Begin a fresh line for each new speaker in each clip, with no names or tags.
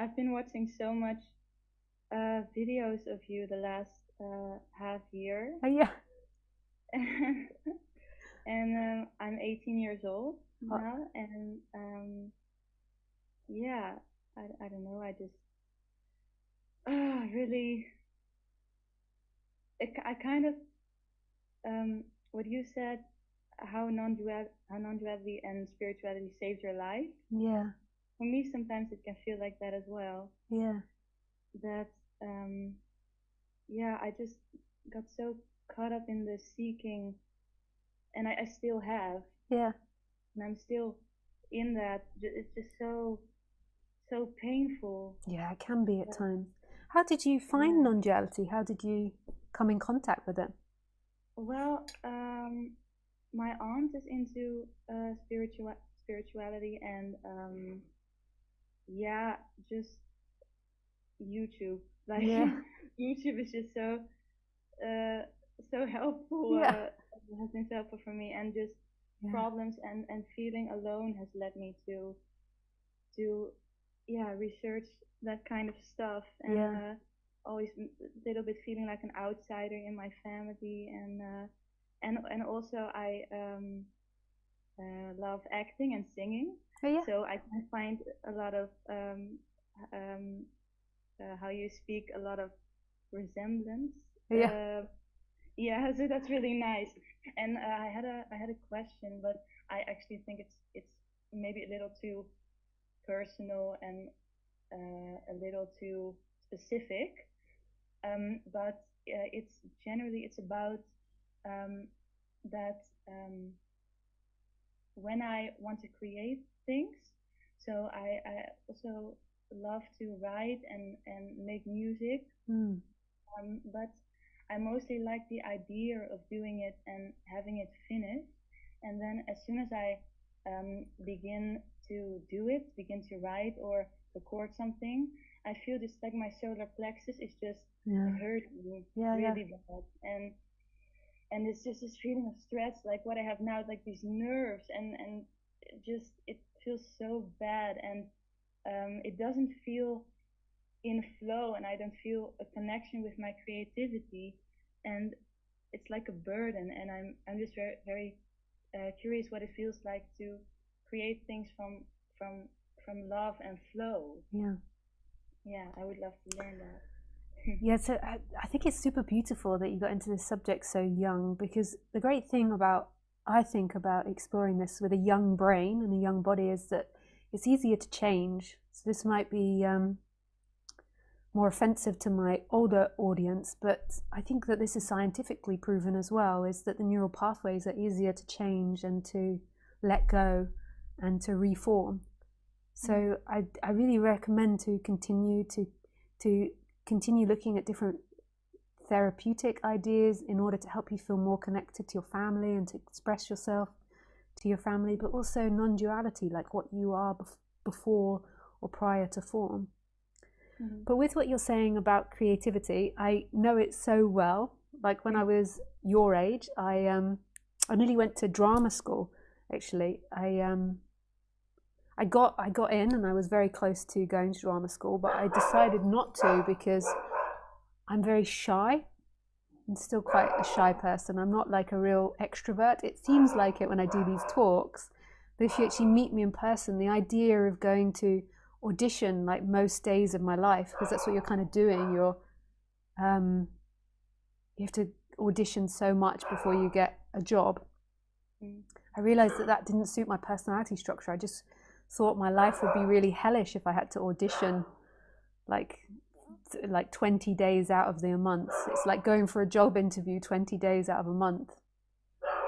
I've been watching so much videos of you the last half year,
Oh yeah.
and I'm 18 years old
Uh,
now, and yeah, I don't know, I just really, I kind of what you said, how non-duality and spirituality saved your life.
yeah.
For me, sometimes it can feel like that as well.
Yeah.
That um, yeah, I just got so caught up in the seeking, and I still have,
Yeah.
and I'm still in that. It's just so painful.
Yeah, it can be at
But,
times. How did you find
yeah.
non-duality? How did you come in contact with it?
Well, my aunt is into spirituality, and yeah, just YouTube. Like
Yeah.
YouTube is just uh, so helpful.
Yeah.
Has been so helpful for me, and just
Yeah.
problems and feeling alone has led me to yeah, research that kind of stuff, and
Yeah.
always a little bit feeling like an outsider in my family, and also I love acting and singing,
Oh yeah.
so I can find a lot of um, how you speak, a lot of resemblance.
Oh, yeah.
Uh, yeah, so that's really nice. And I had a question, but I actually think it's maybe a little too personal and a little too specific. But it's about um, that when I want to create things, so I also love to write and make music,
Mm.
but I mostly like the idea of doing it and having it finished. And then as soon as I begin to do it, begin to write or record something, I feel just like my solar plexus is just
Yeah.
hurting
Yeah. Yeah.
really bad. And it's just this feeling of stress, like what I have now, like these nerves, and it feels so bad, and it doesn't feel in flow, and I don't feel a connection with my creativity, and it's like a burden, and I'm just very curious what it feels like to create things from from love and flow.
Yeah.
Yeah, I would love to learn that.
Yeah, so I think it's super beautiful that you got into this subject so young, because the great thing about, I think, about exploring this with a young brain and a young body is that it's easier to change. So this might be more offensive to my older audience, but I think that this is scientifically proven as well, is that the neural pathways are easier to change and to let go and to reform. So I really recommend to to continue looking at different therapeutic ideas in order to help you feel more connected to your family and to express yourself to your family, but also non-duality, like what you are before or prior to form.
Mm-hmm.
But with what you're saying about creativity, I know it so well. Like when I was your age, I nearly went to drama school. Actually, I got in, and I was very close to going to drama school, but I decided not to because I'm very shy. I'm still quite a shy person. I'm not like a real extrovert. It seems like it when I do these talks, but if you actually meet me in person, the idea of going to audition like most days of my life, because that's what you're kind of doing, um, you have to audition so much before you get a job.
Mm-hmm.
I realized that that didn't suit my personality structure. I just thought my life would be really hellish if I had to audition like 20 days out of the month. It's like going for a job interview 20 days out of a month.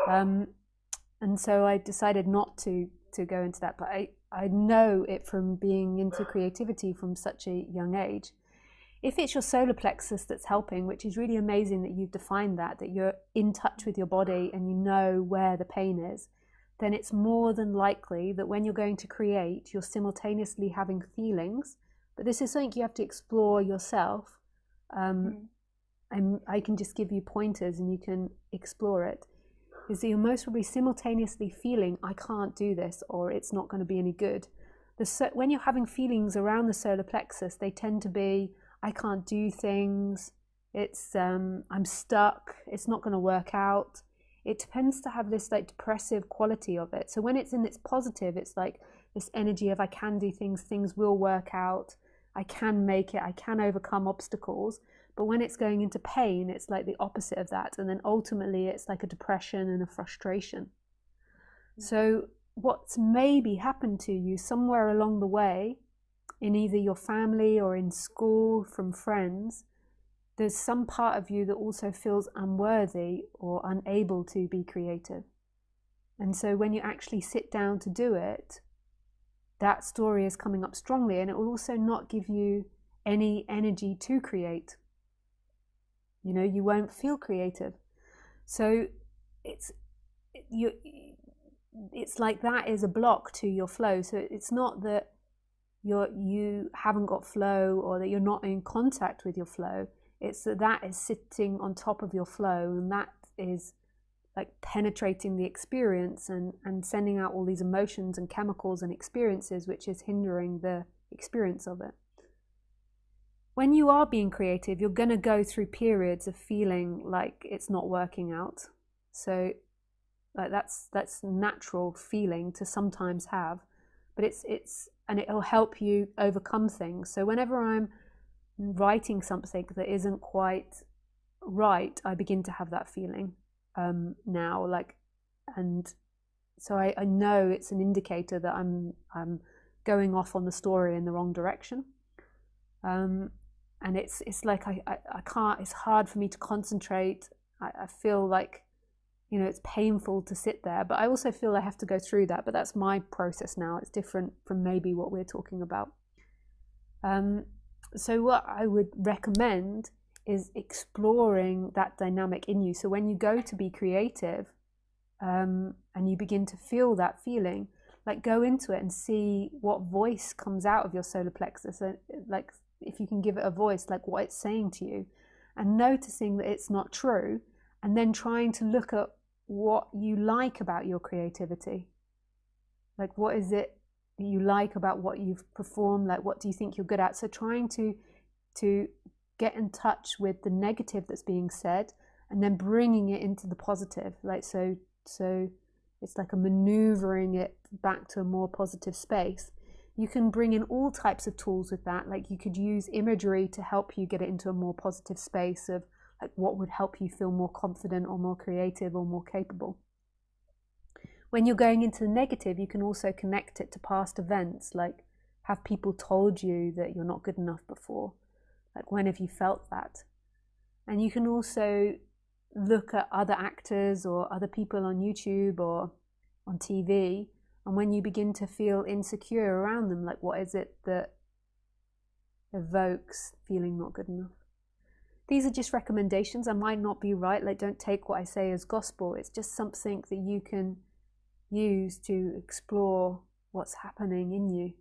And so I decided not to go into that. But I know it from being into creativity from such a young age. If it's your solar plexus that's helping, which is really amazing that you've defined that you're in touch with your body and you know where the pain is, then it's more than likely that when you're going to create, you're simultaneously having feelings. But this is something you have to explore yourself. I can just give you pointers and you can explore it. Is that you're most probably simultaneously feeling, I can't do this, or it's not going to be any good. when you're having feelings around the solar plexus, they tend to be, I can't do things, it's I'm stuck, it's not going to work out. It tends to have this like depressive quality of it. So when it's in its positive, it's like this energy of I can do things, things will work out, I can make it, I can overcome obstacles. But when it's going into pain, it's like the opposite of that. And then ultimately it's like a depression and a frustration. So what's maybe happened to you somewhere along the way, in either your family or in school, from friends, there's some part of you that also feels unworthy or unable to be creative. And so when you actually sit down to do it, that story is coming up strongly, and it will also not give you any energy to create. You know, you won't feel creative. So it's like that is a block to your flow. So it's not that you haven't got flow or that you're not in contact with your flow. It's that is sitting on top of your flow, and that is like penetrating the experience and sending out all these emotions and chemicals and experiences, which is hindering the experience of it. When you are being creative, you're going to go through periods of feeling like it's not working out. So like that's natural feeling to sometimes have, but and it'll help you overcome things. So whenever I'm writing something that isn't quite right, I begin to have that feeling now, like, and so I know it's an indicator that I'm going off on the story in the wrong direction. And it's like I can't, it's hard for me to concentrate. I feel like, you know, it's painful to sit there, but I also feel I have to go through that. But that's my process now. It's different from maybe what we're talking about. So what I would recommend is exploring that dynamic in you. So when you go to be creative, and you begin to feel that feeling, like go into it and see what voice comes out of your solar plexus. Like if you can give it a voice, like what it's saying to you, and noticing that it's not true, and then trying to look at what you like about your creativity. Like what is it that you like about what you've performed? Like what do you think you're good at? So trying to get in touch with the negative that's being said, and then bringing it into the positive. Like so it's like a maneuvering it back to a more positive space. You can bring in all types of tools with that. Like you could use imagery to help you get it into a more positive space of like what would help you feel more confident or more creative or more capable. When you're going into the negative, you can also connect it to past events. Like, have people told you that you're not good enough before? Like, when have you felt that? And you can also look at other actors or other people on YouTube or on TV, and when you begin to feel insecure around them, like what is it that evokes feeling not good enough? These are just recommendations. I might not be right. Like, don't take what I say as gospel. It's just something that you can use to explore what's happening in you.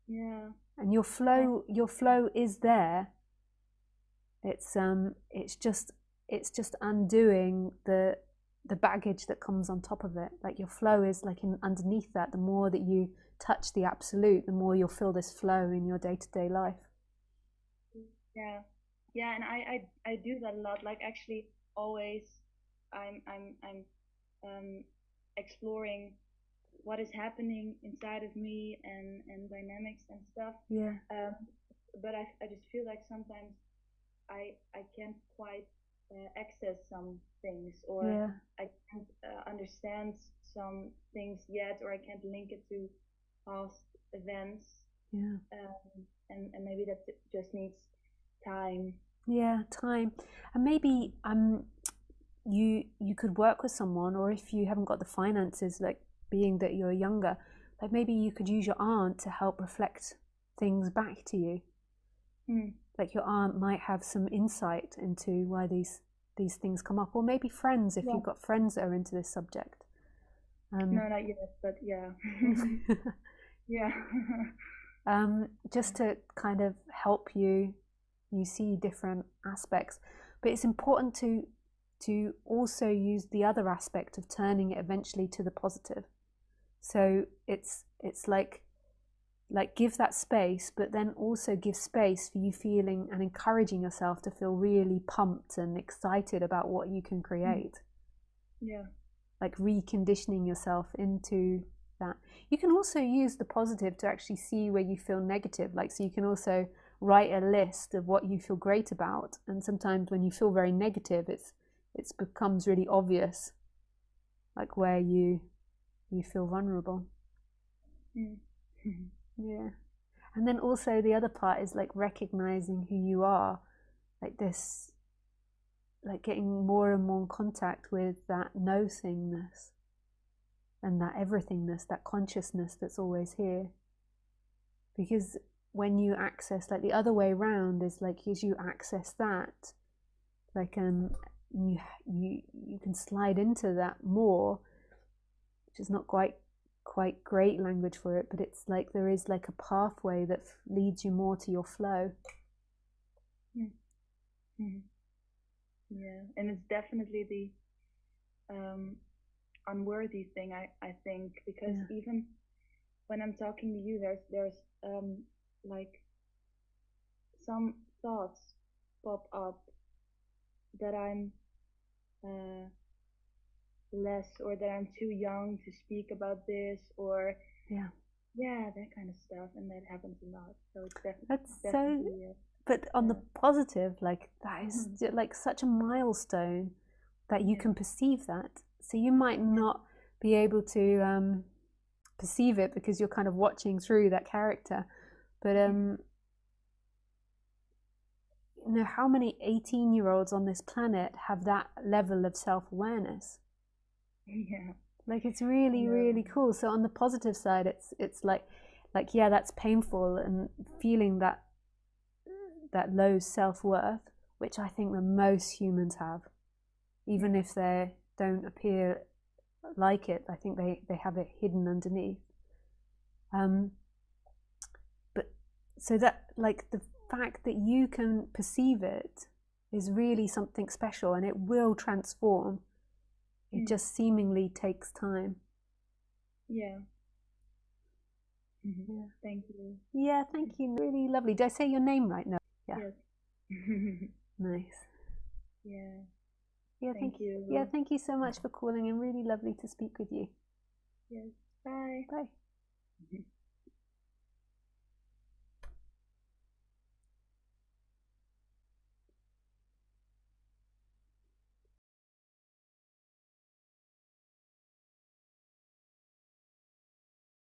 Yeah.
And your flow is there. It's just undoing the baggage that comes on top of it. Like your flow is like underneath that. The more that you touch the absolute, the more you'll feel this flow in your day-to-day life.
Yeah, and I do that a lot. Like actually, always, I'm exploring what is happening inside of me and dynamics and stuff.
Yeah.
But I just feel like sometimes I can't quite access some things, or
Yeah.
I can't understand some things yet, or I can't link it to past events.
Yeah.
And maybe that just needs time.
Yeah, time. And maybe you could work with someone, or if you haven't got the finances, like being that you're younger, like maybe you could use your aunt to help reflect things back to you. Like your aunt might have some insight into why these things come up, or maybe friends, if you've got friends that are into this subject.
No, not yet, but yeah. Yeah.
Just to kind of help you see different aspects. But it's important to also use the other aspect of turning it eventually to the positive. So it's like like give that space, but then also give space for you feeling and encouraging yourself to feel really pumped and excited about what you can create.
Yeah.
Like reconditioning yourself into that. You can also use the positive to actually see where you feel negative. Like, so you can also write a list of what you feel great about. And sometimes when you feel very negative, it becomes really obvious, like where you feel vulnerable. Yeah. And then also the other part is like recognizing who you are, like this, like getting more and more in contact with that no thingness and that everythingness, that consciousness that's always here. Because when you access, like the other way around is like as you access that, like you can slide into that more, which is not quite great language for it, but it's like there is like a pathway that leads you more to your flow.
Yeah, and it's definitely the unworthy thing, I think, because even when I'm talking to you, there's like some thoughts pop up that I'm less, or that I'm too young to speak about this, or that kind of stuff, and that happens a lot. So it's definitely
but on the positive, like that is like such a milestone that you can perceive that. So you might not be able to perceive it because you're kind of watching through that character, but you know, how many 18-year-olds on this planet have that level of self-awareness?
Yeah,
like it's really really cool. So on the positive side, it's like yeah, that's painful, and feeling that low self-worth, which I think that most humans have, even if they don't appear like it. I think they have it hidden underneath. But so that, like, the fact that you can perceive it is really something special, and it will transform. It just seemingly takes time.
Yeah. Thank you.
Yeah, thank you. Really lovely. Did I say your name right now? Yeah.
Yes.
Nice.
Yeah.
Yeah, thank you. Yeah, thank you so much for calling, and really lovely to speak with you.
Yes. Bye.
Bye.